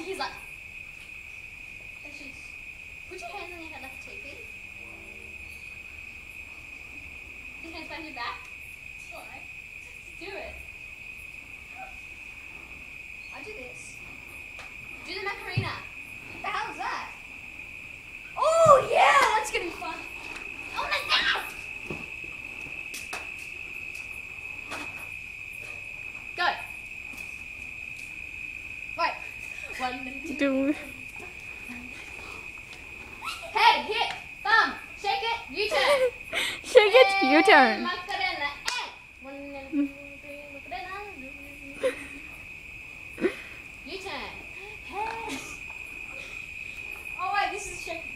he's like, put your hands on your head like a teepee. Your hands behind your back. Alright. Just do it. I do this. Do the Macarena. What the hell is that? Oh yeah, that's gonna be fun. Oh my God! Go. Right. 1 and 2. Do Head, hit, thumb, shake it, U-turn. shake it, U-turn. Macarena, and 1 and 2, 3, Macarena. U-turn. Head. Oh wait, this is shaking.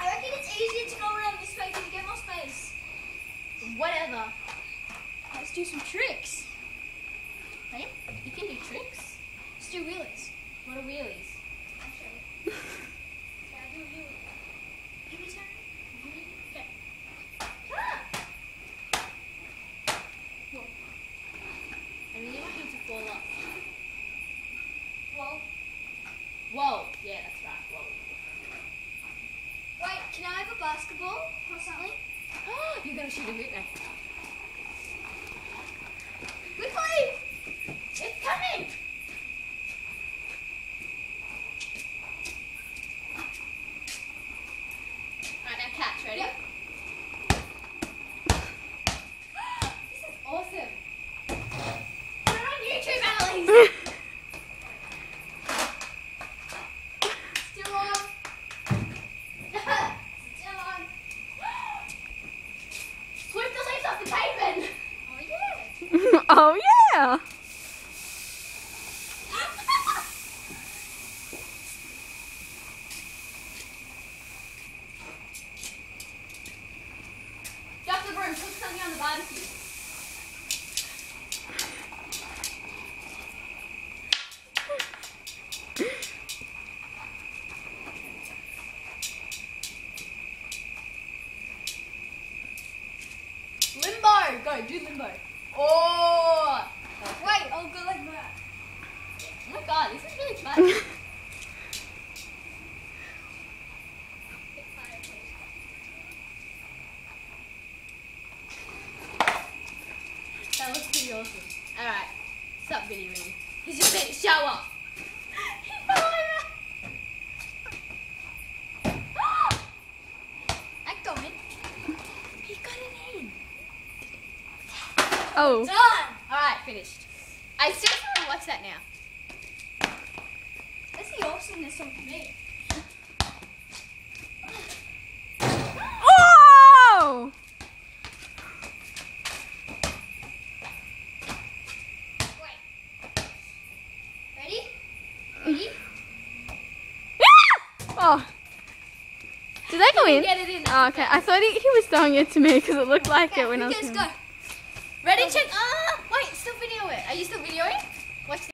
I reckon it's easier to go around this way because you get more space. Whatever. Let's do some tricks. Hey, you can do tricks. Let's do wheelies. What are wheelies? I'll show you. Yeah, I'll do a wheelie. Give me time. Okay. Ah! Whoa. I really want him to fall off. Whoa. Whoa. Yeah, that's right. Whoa. Wait, can I have a basketball or something? You're going to shoot a hoop now. Quickly! It's coming! Alright, now catch. Ready? Yep. This is awesome. Put it on YouTube, Annalise! Still on. Still on. Sweep the leaves off the pavement! Oh yeah. Oh yeah. Drop the broom, put something on the barbecue. Limbo! Go, do limbo. Oh! Wait, I'll go like that. Oh my God, this is really fun. That looks pretty awesome. Alright, stop videoing. He's just made it show off. He fell over. I got it. He got it in. Oh. Done. Alright, finished. I seriously want to watch that now. That's the awesomeness of me. Oh! Wait. Ready? Ready? Oh. Did they go in? Get it in. Oh, okay. I thought he was throwing it to me because it looked like Okay, it when I was. let's go. Ready, check. Wait, still video it. Are you still videoing? Watch this.